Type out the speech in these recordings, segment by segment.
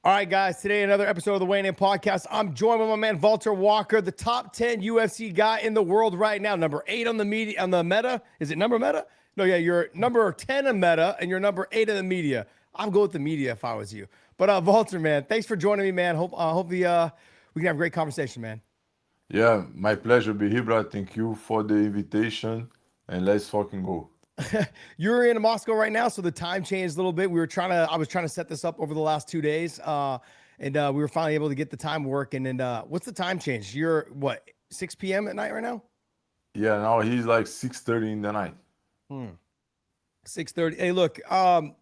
All right, guys. Today, another episode of the Weighing In Podcast. I'm joined by my man Valter Walker, the top 10 UFC guy in the world right now. Number 8 on the media on the meta. Is it number meta? No, yeah, you're number 10 in meta, and you're number 8 in the media. I'll go with the media if I was you. But Valter, man, thanks for joining me, man. Hope we can have a great conversation, man. Yeah, my pleasure be here, bro. Thank you for the invitation, and let's fucking go. You're in Moscow right now, so the time changed a little bit. I was trying to set this up over the last 2 days, and we were finally able to get the time working. And what's the time change? You're what, 6 p.m. at night right now? Yeah, now he's like 6:30 in the night. 6:30. Hey, look,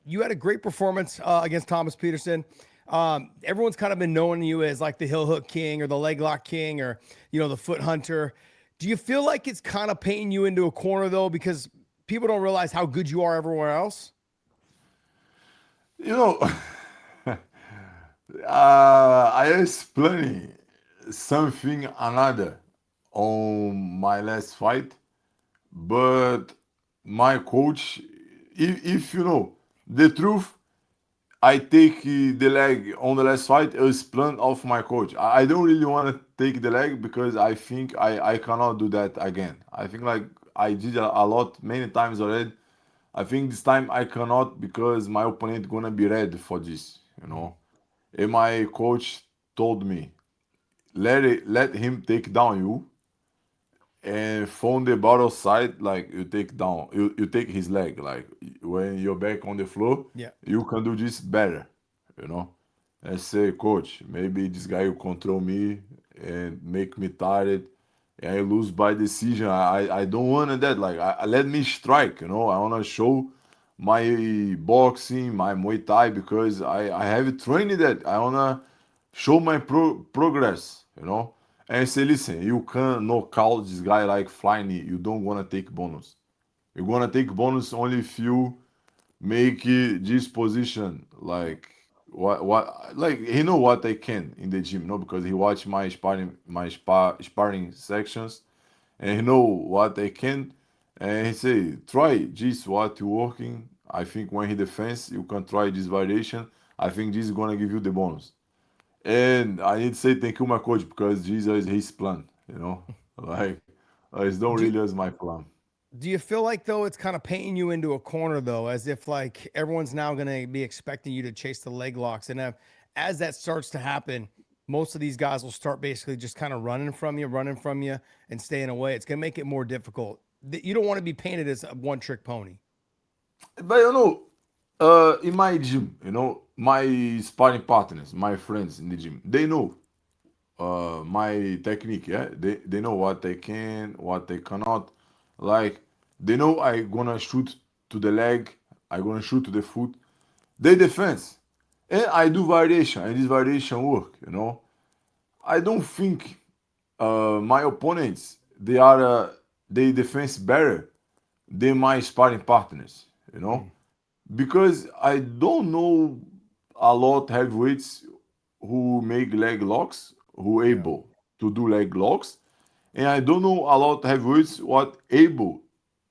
you had a great performance against Thomas Peterson. Everyone's kind of been knowing you as like the heel hook king or the leg lock king or the foot hunter. Do you feel like it's kind of painting you into a corner though, because people don't realize how good you are everywhere else? You know, I explain something another on my last fight, but my coach, if you know the truth, I take the leg on the last fight as plan of my coach. I don't really want to take the leg because I think I cannot do that again. I think like I did a lot many times already. I think this time I cannot because my opponent gonna be ready for this, you know. And my coach told me, let him take down you, and from the bottom side, like you take his leg, like when you're back on the floor, Yeah. you can do this better, you know. And say, coach, maybe this guy will control me and make me tired, and I lose by decision. I don't want that. Like let me strike, you know. I wanna show my boxing, my Muay Thai because I have trained that. I wanna show my progress, you know. And say, listen, you can knock out this guy like flying. You don't wanna take bonus. You're gonna take bonus only if you make this position like what like he know what I can in the gym, no, because he watch my sparring sections, and he know what I can, and he say try this what you working. I think when he defends, you can try this variation. I think this is gonna give you the bonus. And I need to say thank you, my coach, because this is his plan, you know. Like it's not Do really as my plan. Do you feel like though it's kind of painting you into a corner though, as if like everyone's now going to be expecting you to chase the leg locks, and as that starts to happen, most of these guys will start basically just kind of running from you, and staying away. It's going to make it more difficult. You don't want to be painted as a one trick pony. But you know, in my gym, you know, my sparring partners, my friends in the gym, they know my technique. Yeah, they know what they can, what they cannot. Like they know I gonna shoot to the leg, I gonna shoot to the foot. They defense, and I do variation, and this variation work. You know, I don't think my opponents they defense better than my sparring partners. You know, because I don't know a lot heavyweights who make leg locks, who Yeah. able to do leg locks, and I don't know a lot heavyweights what able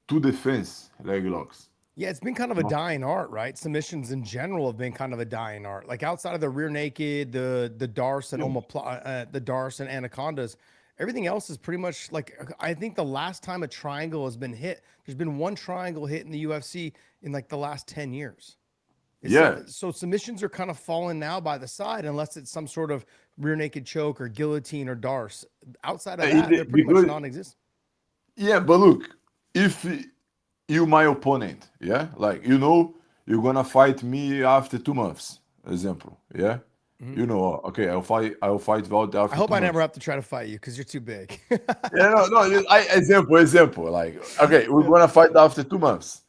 to defense leg locks. Yeah, it's been kind of a No? dying art, right? Submissions in general have been kind of a dying art. Like outside of the rear naked, the Darce and Yeah. the Darce and anacondas, everything else is pretty much like I think the last time a triangle has been hit, there's been one triangle hit in the UFC in like the last 10 years. Yeah. So submissions are kind of falling now by the side unless it's some sort of rear naked choke or guillotine or Darce. Outside of that, they're pretty much Because non-existent. yeah, but look, if you my opponent, yeah, like you know you're gonna fight me after 2 months, example, yeah. You know, okay, I'll fight Valde I after hope two I never months. have to try to fight you because you're too big. Yeah, no, no. Example. Like, okay, we're gonna fight after 2 months.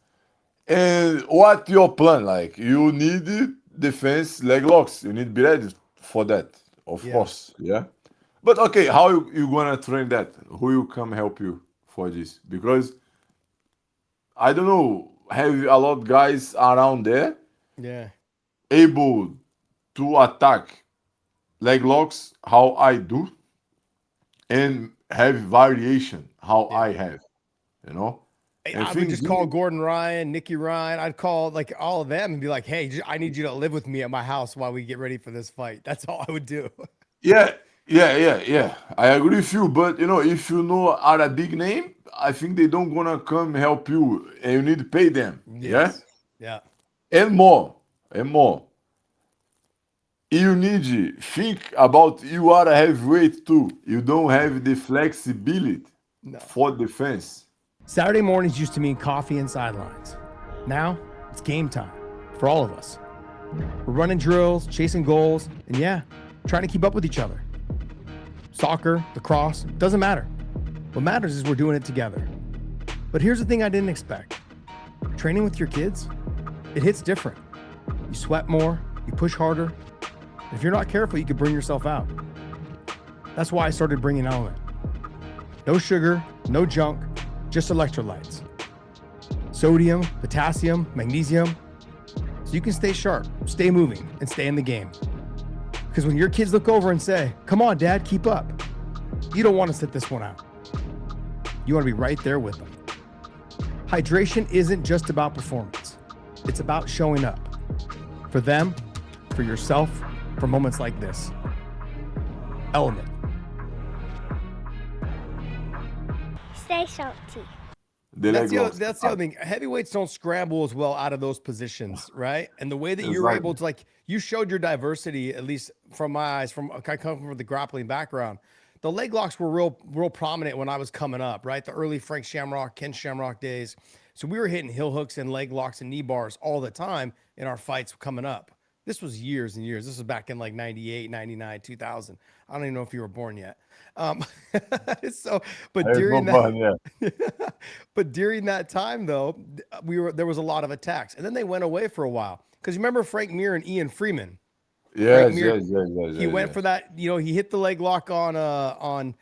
And what your plan? Like, you need defense leg locks. You need to be ready for that, of Yeah. course. Yeah. But okay, how you gonna train that? Who will come help you for this? Because I don't know, have a lot of guys around there Yeah. able to attack leg locks how I do and have variation how Yeah. I have, you know? And I would think just call this, Gordon Ryan, Nicky Ryan. I'd call like all of them and be like, "Hey, I need you to live with me at my house while we get ready for this fight." That's all I would do. yeah, yeah. I agree with you, but if you know are a big name, I think they don't gonna come help you, and you need to pay them. Yeah, Yes. Yeah. and more. You need to think about you are a heavyweight too. You don't have the flexibility No. for defense. Saturday mornings used to mean coffee and sidelines. Now it's game time for all of us. We're running drills, chasing goals, and yeah, trying to keep up with each other. Soccer, lacrosse, doesn't matter. What matters is we're doing it together. But here's the thing I didn't expect. Training with your kids, it hits different. You sweat more, you push harder. If you're not careful, you could burn yourself out. That's why I started bringing Element. No sugar, no junk, just electrolytes. Sodium, potassium, magnesium, so you can stay sharp, stay moving, and stay in the game. Because when your kids look over and say, "Come on, Dad, keep up," you don't want to sit this one out. You want to be right there with them. Hydration isn't just about performance. It's about showing up. For them, for yourself, for moments like this. Element. Stay salty. The leg locks. That's the other thing. Heavyweights don't scramble as well out of those positions, right? And the way that you're Exactly. able to, like, you showed your diversity, at least from my eyes, I come from the grappling background. The leg locks were real prominent when I was coming up, right? The early Frank Shamrock, Ken Shamrock days. So we were hitting heel hooks and leg locks and knee bars all the time in our fights coming up. This was years and years. This was back in like 98, 99, 2000. I don't even know if you were born yet. So, but There's during no that, fun, yeah. but during that time though, there was a lot of attacks, and then they went away for a while. Because you remember Frank Mir and Ian Freeman. Yes, Mir, yes. he went for that. He hit the leg lock on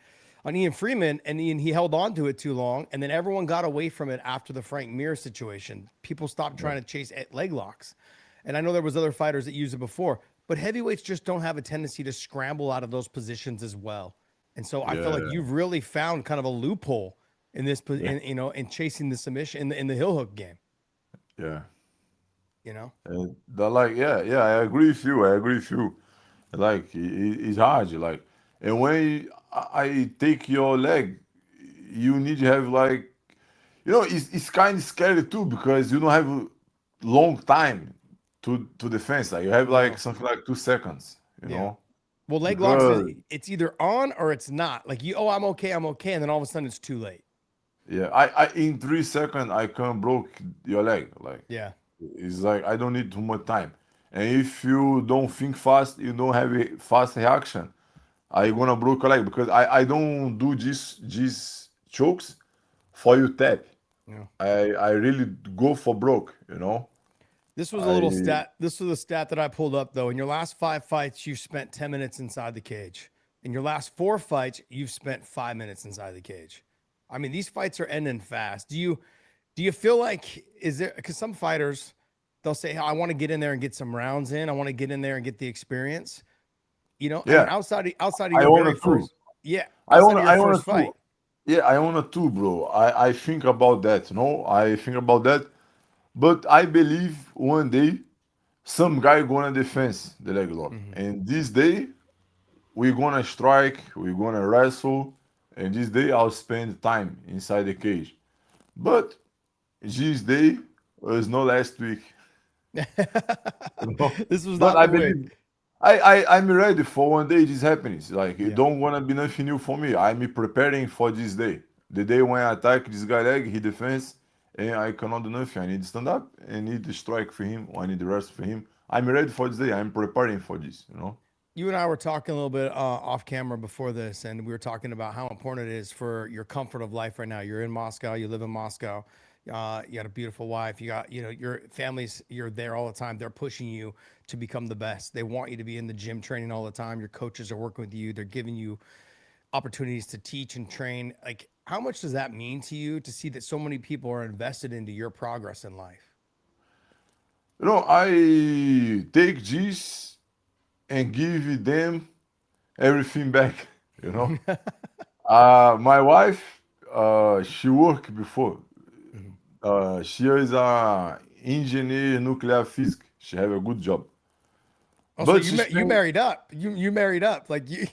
Ian Freeman, and he held on to it too long, and then everyone got away from it after the Frank Mir situation. People stopped trying to chase leg locks, and I know there was other fighters that used it before, but heavyweights just don't have a tendency to scramble out of those positions as well. And so I feel like you've really found kind of a loophole in this, in chasing the submission in the heel hook game. Yeah. And I agree with you. Like it's hard. Like, and when I take your leg, you need to have like, it's kind of scary too because you don't have a long time to defense. Like you have like No. something like 2 seconds. Yeah. Well, leg locks, Because it's either on or it's not. Like I'm okay, and then all of a sudden it's too late. yeah, I in 3 seconds I can block your leg. Like Yeah. it's like I don't need too much time. And if you don't think fast, you don't have a fast reaction. I gonna block your leg because I don't do these chokes for you tap. Yeah. I really go for broke. This was a little I stat. This was a stat that I pulled up though. In your last 5 fights, you spent 10 minutes inside the cage. In your last 4 fights, you've spent 5 minutes inside the cage. I mean, these fights are ending fast. Do you feel like because some fighters they'll say, hey, I want to get in there and get some rounds in. I want to get in there and get the experience. I mean, yeah, outside of I your own very it too. first, yeah, I outside own of I your own first it too. fight. Yeah, I own it too, bro. I think about that. I think about that. But I believe one day some guy gonna defense the leg lock. Mhm. And this day we're gonna strike, we're gonna wrestle, and this day I'll spend time inside the cage. But this day was not last week. you know. This was But not I the way. believe I'm ready for one day this happens. Like it Yeah. don't wanna be nothing new for me. I'm preparing for this day. The day when I attack this guy leg, he defends, and I cannot do nothing. I need to stand up and need to strike for him, or I need the rest for him. I'm ready for this day. I'm preparing for this. You and I were talking a little bit off camera before this, and we were talking about how important it is for your comfort of life right now. You're in Moscow, you live in Moscow, you got a beautiful wife, you got, your family's, you're there all the time. They're pushing you to become the best. They want you to be in the gym training all the time. Your coaches are working with you. They're giving you opportunities to teach and train. Like, how much does that mean to you to see that so many people are invested into your progress in life? I take this and give them everything back. You know. My wife, she worked before. She is a engineer nuclear physics. She have a good job, Also, but you she you spend married up. You married up. Like you.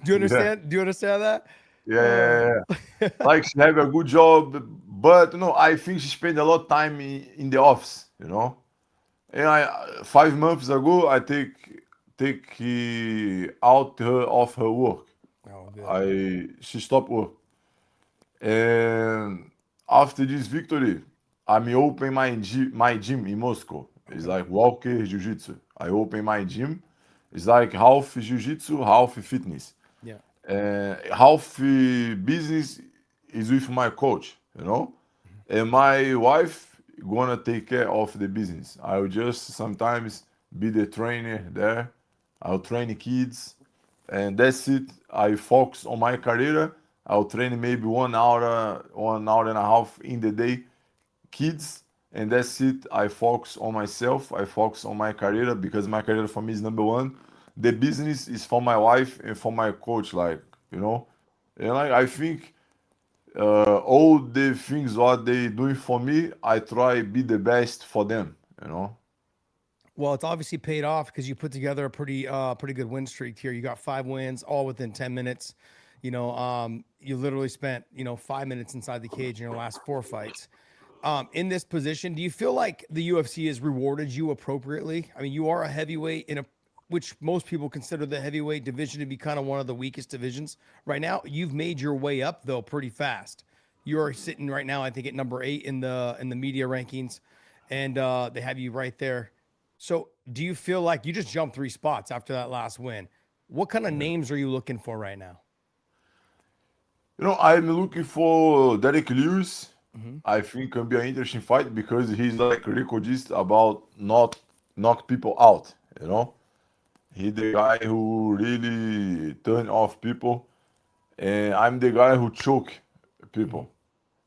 Do you yeah, understand? Do you understand that? yeah, yeah, Uh, yeah. Like she have a good job, but I think she spend a lot of time in the office. And 5 months ago, I take out her of her work. oh, good. She stopped work, and after this victory, I may open my gym in Moscow. It's Okay. like Walker Jiu-Jitsu. I open my gym. It's like half Jiu-Jitsu, half fitness. Yeah. Half business is with my coach. And my wife gonna take care of the business. I will just sometimes be the trainer there. I'll train kids, and that's it. I focus on my career. I'll train maybe 1 hour, 1 hour and a half in the day, kids, and that's it. I focus on myself. I focus on my career because my career for me is number one. The business is for my wife and for my coach, and I think all the things what they doing for me, I try be the best for them. Well, it's obviously paid off because you put together a pretty good win streak here. You got 5 wins, all within 10 minutes. You literally spent 5 minutes inside the cage in your last 4 fights. In this position, do you feel like the UFC has rewarded you appropriately? I mean, you are a heavyweight which most people consider the heavyweight division to be kind of one of the weakest divisions right now. You've made your way up though pretty fast. You're sitting right now, I think, at number 8 in the media rankings, and they have you right there. So, do you feel like you just jumped 3 spots after that last win? What kind of names are you looking for right now? I'm looking for Derek Lewis. Hmm. I think can be an interesting fight because he's like recordist about not knock people out. He the guy who really turn off people, and I'm the guy who choke Hmm. people.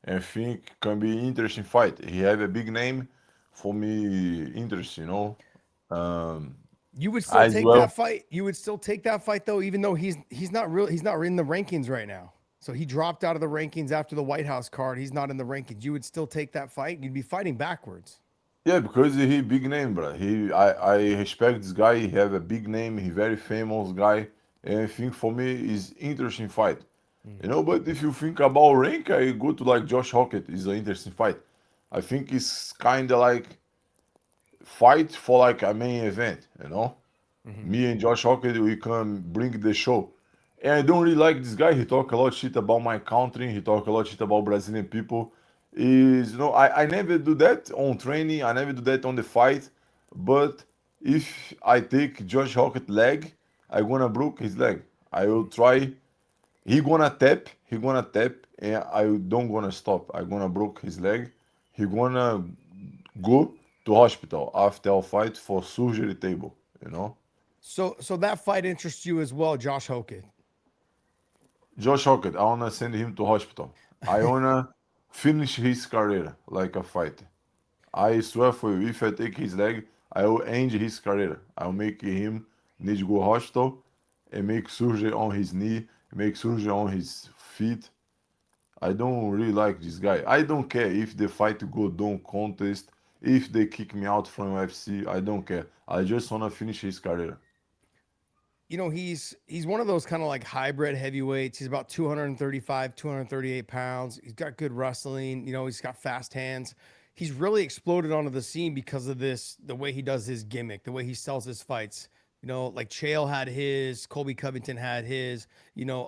And think can be interesting fight. He have a big name for me. Interest. Um, You would still as take well. that fight. You would still take that fight though, even though he's not in the rankings right now. So he dropped out of the rankings after the White House card. He's not in the rankings. You would still take that fight. You'd be fighting backwards. Yeah, because he big name, bro. I respect this guy. He have a big name. He very famous guy, and I think for me is interesting fight. But if you think about rank, I go to like Josh Hockett. Is an interesting fight. I think it's kind of like fight for like a main event. Hmm. Me and Josh Hockett, we can bring the show. And I don't really like this guy. He talk a lot shit about my country. He talk a lot shit about Brazilian people. I never do that on training. I never do that on the fight. But if I take Josh Hockett leg, I gonna broke his leg. I will try. He gonna tap, and I don't gonna stop. I gonna broke his leg. He gonna go to hospital after our fight for surgery table. So that fight interests you as well, Josh Hogan. Josh Hockett, I wanna send him to hospital. I wanna finish his career like a fighter. I swear for you, if I take his leg, I will end his career. I'll make him need to go hospital and make surgery on his knee, make surgery on his feet. I don't really like this guy. I don't care if the fight go down contest, if they kick me out from UFC. I don't care. I just wanna finish his career. He's one of those kind of like hybrid heavyweights. He's about 235, 238 pounds. He's got good wrestling. He's got fast hands. He's really exploded onto the scene because of the way he does his gimmick, the way he sells his fights. Like Chael had his, Colby Covington had his,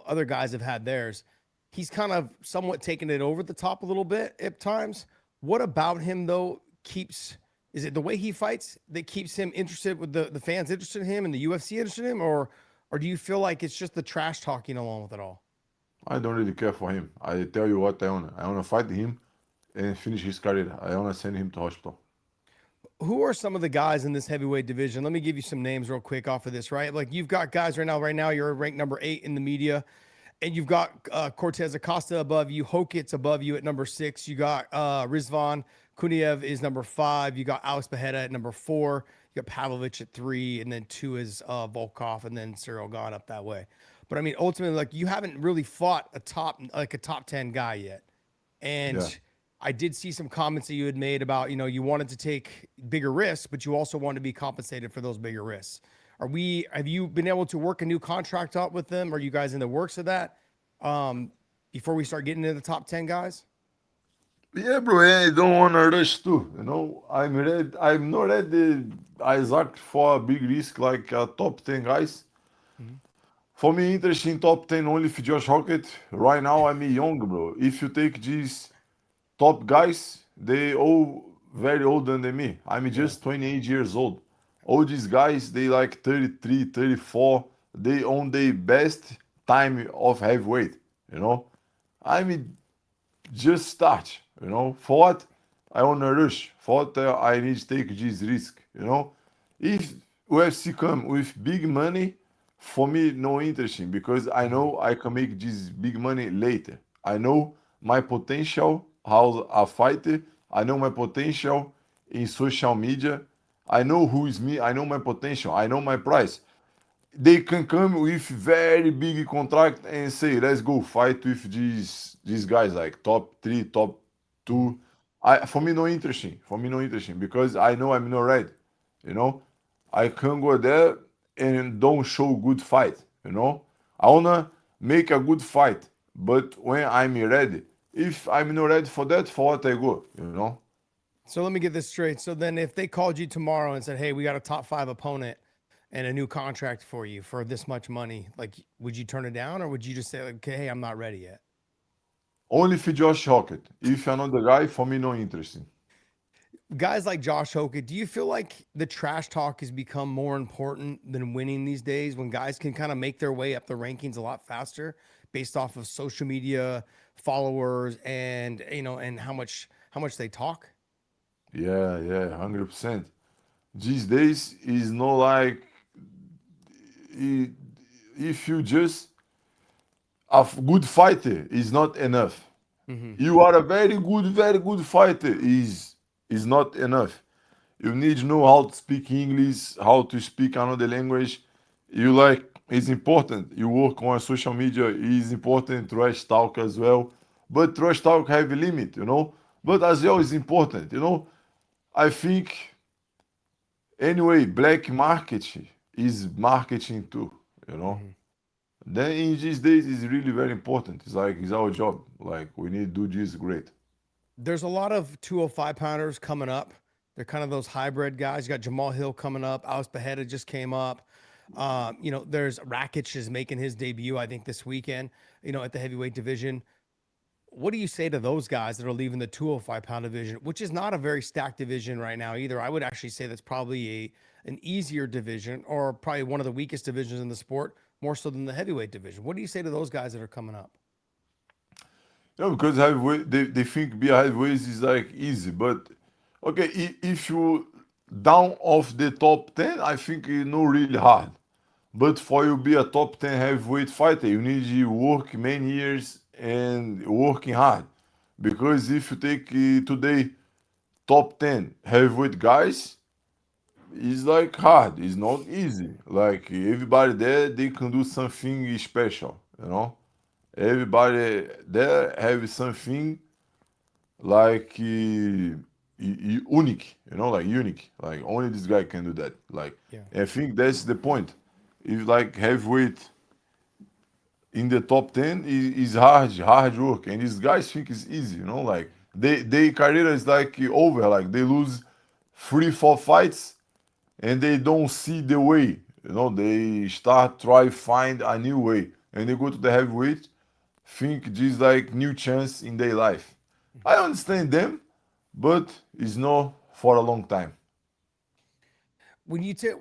other guys have had theirs. He's kind of somewhat taken it over the top a little bit at times. What about him though is it the way he fights that keeps him interested with the fans interested in him and the UFC interested in him, or do you feel like it's just the trash talking along with it all? I don't really care for him. I tell you what, I wanna fight him and finish his career. I wanna send him to hospital. Who are some of the guys in this heavyweight division? Let me give you some names real quick off of this, right? Like you've got guys right now. Right now, you're ranked number 8 in the media, and you've got Cortez Acosta above you, Hokit's above you at number 6. You got Rizvan Kuniev is number 5. You got Alex Bejeda at number 4. You got Pavlovich at 3, and then 2 is Volkov, and then Cyril gone up that way. But I mean, ultimately, like you haven't really fought a top 10 guy yet, Yeah. and I did see some comments that you had made about, you wanted to take bigger risks, but you also want to be compensated for those bigger risks. Have you been able to work a new contract out with them? Are you guys in the works of that? Before we start getting into the top 10 guys? Yeah, bro, I don't want to rush too. I'm ready. I'm not ready, Isaac, for a big risk like top 10 guys. Mhm. For me, interesting top 10 only for Josh Hockett. Right now, I'm young, bro. If you take these top guys, they all very older than me. I'm Yeah. just 28 years old. All these guys, they like 33, 34. They on their best time of heavyweight, you know. I'm just start, For what I want to rush, for what I need to take this risk. If UFC come with big money, for me, no interesting because I Mhm. know I can make this big money later. I know my potential as a fighter. I know my potential in social media. I know who is me. I know my potential. I know my price. They can come with very big contract and say, let's go fight with these guys like top three, top Mhm. two. For me no interesting. For me no interesting because I know I'm not ready. You know, I can go there and don't show good fight. I wanna make a good fight, but when I'm ready, if I'm not ready for that, for what I go. So let me get this straight. So then if they called you tomorrow and said, "Hey, we got a top 5 opponent and a new contract for you for this much money," like would you turn it down or would you just say like, "Okay, hey, I'm not ready yet?" Only for Josh Hockett. If another guy, for me no interesting. Guys like Josh Hoka, do you feel like the trash talk has become more important than winning these days when guys can kind of make their way up the rankings a lot faster based off of social media followers and and how much they talk? Yeah, 100%. These days is not like i- if you just good fighter is not enough. Hmm. You are a very good fighter is not enough. You need to know how to speak English, how to speak another language. You like it's important. You work on social media is important. Trash talk as well, but trash talk have a limit. But as well is important. I think anyway, black market is marketing too. You know. Hmm. Then in these days it's really very important. It's like it's our job. Like we need to do this great. There's a lot of 205 pounders coming up. They're kind of those hybrid guys. You got Jamal Hill coming up. Alice Beheaded just came up. There's Rakic is making his debut, I think, this weekend, at the heavyweight division. What do you say to those guys that are leaving the 205-pound division, which is not a very stacked division right now either? I would actually say that's probably an easier division or probably one of the weakest divisions in the sport, more so than the heavyweight division. What do you say to those guys that are coming up? Because heavyweight they think be heavyweight is like easy, but okay, if you down of the top 10, I think it's not really hard. But for you be a top 10 heavyweight fighter, you need to work many years and working hard. Because if you take today top 10 heavyweight guys, it's like hard. It's not easy. Like everybody there, they can do something special. Everybody there have something like unique, like unique. Like only this guy can do that. Like Yeah. I think that's the point. If like heavyweight in the top 10 is hard work, and these guys think it's easy. Like they career is like over. Like they lose 3 4 fights and they don't see the way. They start try find a new way, and they go to the heavyweight, think this like new chance in their life. I understand them, but it's not for a long time. When you take,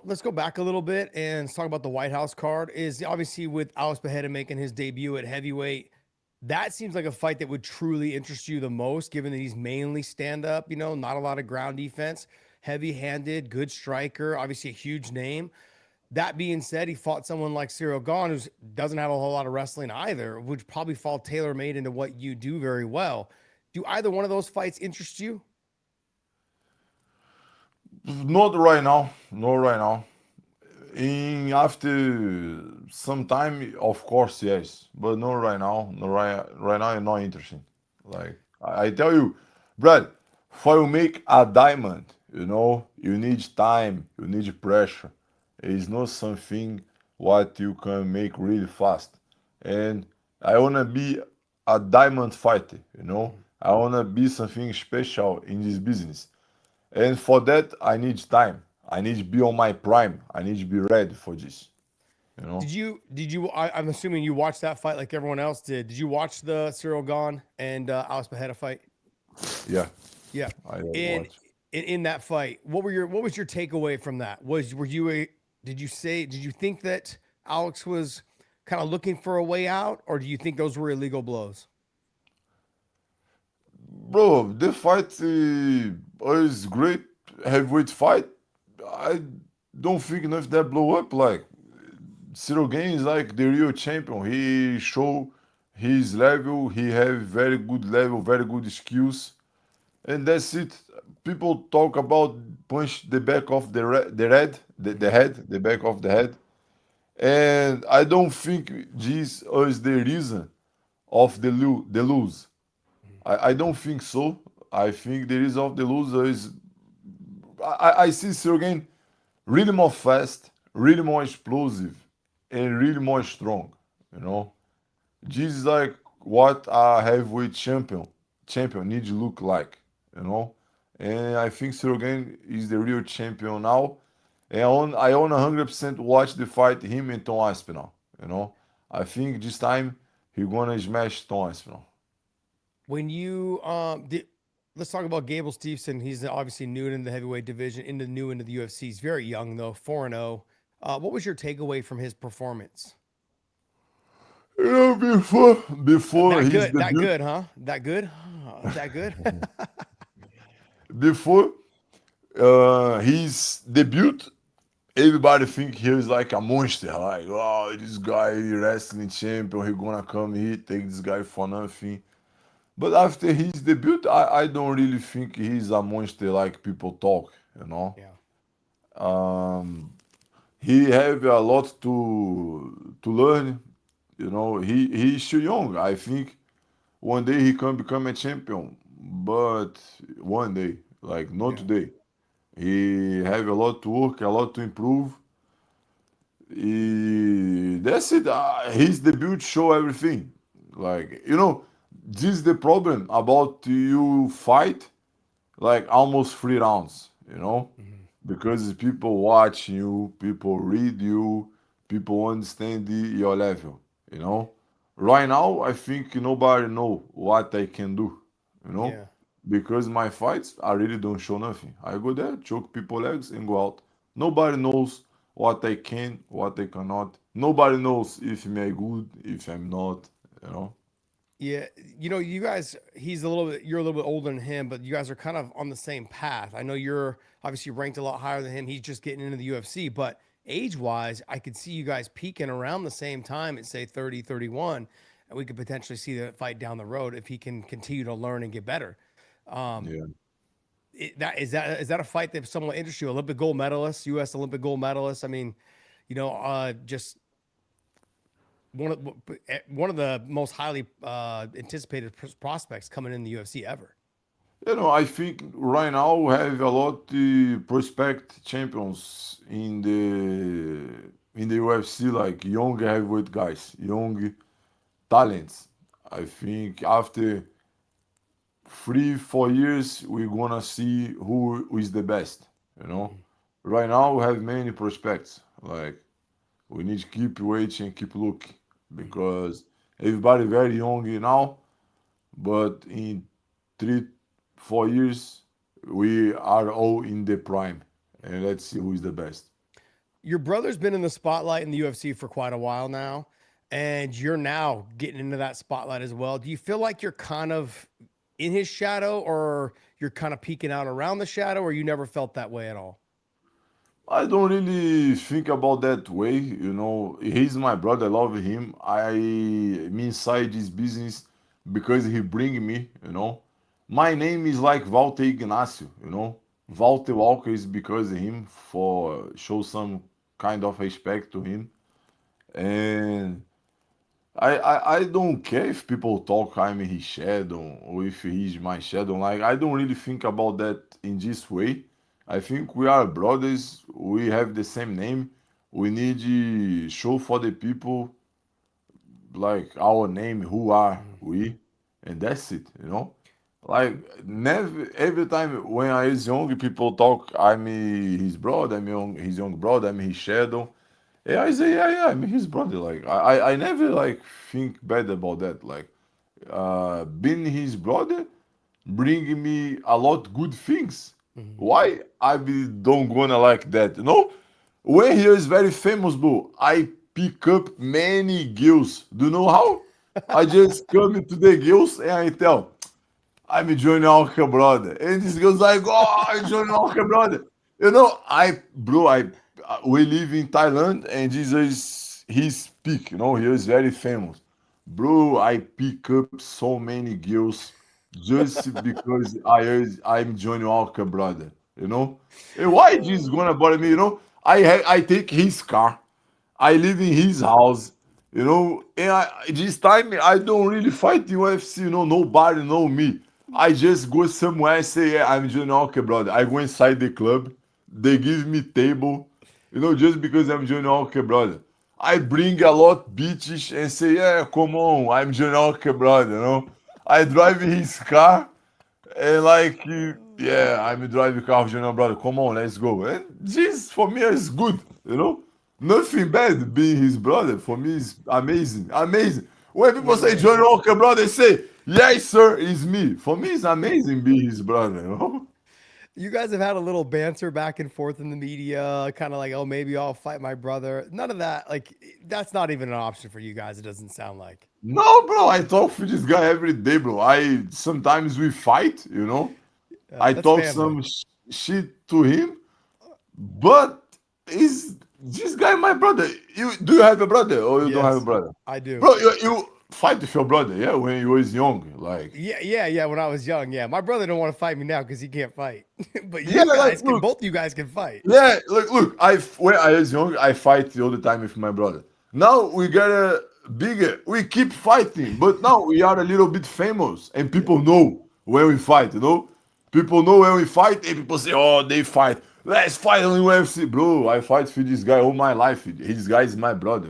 let's go back a little bit and talk about the White House card. Is obviously with Alice Beheaded making his debut at heavyweight. That seems like a fight that would truly interest you the most, given that he's mainly stand up. Not a lot of ground defense, heavy handed, good striker, obviously a huge name. That being said, he fought someone like Cyril Gahn, who doesn't have a whole lot of wrestling either, which probably fall tailor made into what you do very well. Do either one of those fights interest you? Not right now. Not right now. In after some time, of course, yes, but not right now. Not right now. It's not interesting. Like I tell you, Brad, for you make a diamond, you need time, you need pressure. It's not something what you can make really fast. And I wanna be a diamond fighter. I wanna be something special in this business. And for that, I need time. I need to be on my prime. I need to be ready for this. You know? I'm assuming you watched that fight like everyone else did. Did you watch the Cyril Gahn and Alex Pereira fight? Yeah, Yeah. I In, watch. in that fight, what was your takeaway from that? Were you a did you think that Alex was kind of looking for a way out, or do you think those were illegal blows? Bro, the fight was great heavyweight fight. I don't think enough that blow up. Like Cyril Gane is like the real champion. He show his level. He have very good level, very good skills, and that's it. People talk about punch the back of the head, the back of the head, and I don't think this is the reason of the lose. I don't think so. I think the reason of the loser is I see Sergen really more fast, really more explosive, and really more strong. You know, this is like what a heavyweight champion needs to look like. You know, and I think Sergen is the real champion now. And I want 100% watch the fight him and Tom Aspinall. You know, I think this time he gonna smash Tom Aspinall. When you let's talk about Gable Steveson. He's obviously new in the heavyweight division, into the UFC. He's very young though, 4-0. What was your takeaway from his performance? Before That his good, that debut, good, huh? That good, that good. before his debut, everybody think he is like a monster. Like, oh, this guy wrestling champion, he gonna come here, take this guy for nothing. But after his debut, I don't really think he's a monster like people talk. You know, Yeah, um, he have a lot to learn. He's still young. I think one day he can become a champion, but one day, like not yeah, today. He have a lot to work, a lot to improve. That's it. His debut show everything. Like this is the problem about you fight like almost 3 rounds. mhm, Because people watch you, people read you, people understand your level. You know, right now I think nobody know what I can do. You know, yeah. because my fights I really don't show nothing. I go there, choke people legs, and go out. Nobody knows what I can, what I cannot. Nobody knows if I'm good, if I'm not. You know. Yeah, you guys, you're a little bit older than him, but you guys are kind of on the same path. I know you're obviously ranked a lot higher than him. He's just getting into the UFC, but age-wise, I could see you guys peaking around the same time at say 30, 31, and we could potentially see the fight down the road if he can continue to learn and get better. Um, Yeah. that a fight that somewhat interests you? Olympic gold medalist, U.S. Olympic gold medalist. I mean, just one of the most highly anticipated prospects coming in the UFC ever. I think right now we have a lot of prospect champions in the UFC, like young heavyweight guys, young talents. I think after 3, 4 years, we're gonna see who is the best. You know, right now we have many prospects. Like we need to keep waiting and keep looking because everybody very young now, but in 3, 4 years, we are all in the prime, and let's see who is the best. Your brother's been in the spotlight in the UFC for quite a while now, and you're now getting into that spotlight as well. Do you feel like you're kind of in his shadow, or you're kind of peeking out around the shadow, or you never felt that way at all? I don't really think about that way. He's my brother. I love him. I'm inside this business because he bring me. My name is like Valter Ignacio. Valter Walker is because of him for show some kind of respect to him. And I don't care if people talk I'm his shadow or if he's my shadow. Like I don't really think about that in this way. I think we are brothers. We have the same name. We need to show for the people like our name, who are we, and that's it. Like never every time when I was young, people talk I'm his brother, his young brother, I'm his shadow. Yeah, I say, yeah, I'm his brother. Like I never like think bad about that. Like being his brother bring me a lot good things. Why I be don't gonna like that? When he is very famous, bro, I pick up many girls. Do you know how? I just come into the girls and I tell, I'm Johnny Walker, brother. And this girl's like, oh, I'm Johnny Walker, brother. We live in Thailand and this is his peak, he is very famous. Bro, I pick up so many girls just because I'm Johnny Walker, brother, And why this gonna bother me, I take his car. I live in his house, and this time I don't really fight the UFC, nobody know me. I just go somewhere and say, yeah, I'm Johnny Walker, brother. I go inside the club, they give me table, just because I'm Johnny Walker, brother. I bring a lot bitches and say, yeah, come on, I'm Johnny Walker, brother, I drive his car, and like, yeah, I'm driving car with Junior brother. Come on, let's go. And this for me is good, Nothing bad being his brother. For me, is amazing, amazing. When people say Johnny Walker brother, they say, yes, sir, it's me. For me, it's amazing being his brother. You guys have had a little banter back and forth in the media, kind of like, oh, maybe I'll fight my brother. None of that. Like, that's not even an option for you guys. It doesn't sound like. No, bro, I talk with this guy every day, bro. Sometimes we fight, I That's talk family. some shit to him, but is this guy my brother? Do you have a brother or you don't have a Yes, brother? I do. Bro, you fight with your brother, yeah, when you was young, like. Yeah. When I was young, yeah. My brother don't want to fight me now because he can't fight. But Yeah, you like guys can. look, Both you guys can fight. yeah, look. When I was young, I fight all the time with my brother. Now we got a bigger. We keep fighting, but now we are a little bit famous, and Yeah. people know when we fight. People know when we fight, and people say, "Oh, they fight. Let's fight on UFC, bro." I fight with this guy all my life. This guy is my brother.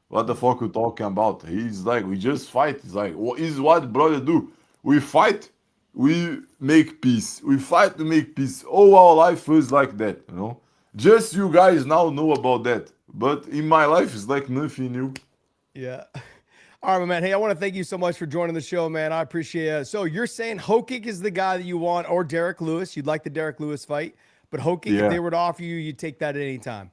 What the fuck you talking about? He's like, we just fight. It's like, what is what brother do? We fight, we make peace. We fight to make peace. All our life was like that. Just you guys now know about that. But in my life, it's like nothing new. Yeah. All right, my man. Hey, I want to thank you so much for joining the show, man. I appreciate it. So you're saying Hokik is the guy that you want, or Derek Lewis. You'd like the Derek Lewis fight, but Hokik, if Yeah, they were to offer you, you'd take that at any time.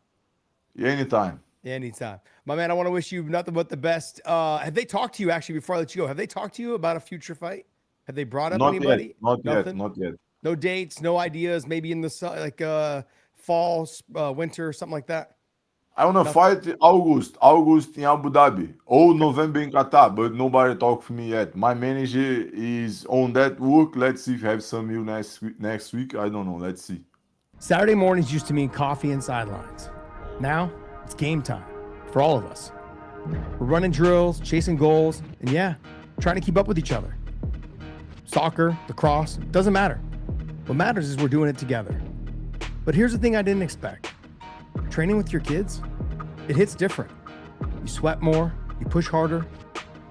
yeah, anytime. Anytime. My man, I want to wish you nothing but the best. Have they talked to you actually before I let you go? Have they talked to you about a future fight? Have they brought up Not yet, anybody? not yet, Nothing? not yet. No dates, no ideas, maybe in the fall, winter, something like that? I wanna Nothing. fight August in Abu Dhabi, or November in Qatar, but nobody talked to me yet. My manager is on that work. Let's see if I have some news next week. I don't know. Let's see. Saturday mornings used to mean coffee and sidelines. Now it's game time for all of us. We're running drills, chasing goals, and yeah, trying to keep up with each other. Soccer, lacrosse, doesn't matter. What matters is we're doing it together. But here's the thing I didn't expect. Training with your kids, it hits different. You sweat more, you push harder.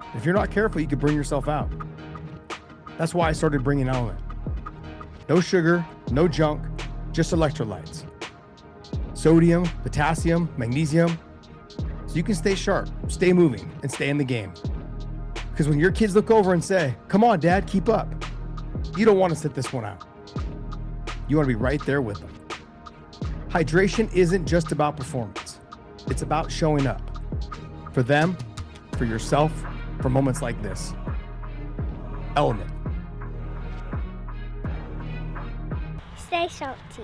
And if you're not careful, you could burn yourself out. That's why I started bringing Element. No sugar, no junk, just electrolytes. Sodium, potassium, magnesium, so you can stay sharp, stay moving, and stay in the game. Because when your kids look over and say, come on, Dad, keep up, you don't want to sit this one out. You want to be right there with them. Hydration isn't just about performance. It's about showing up. For them, for yourself, for moments like this. Element. Stay salty.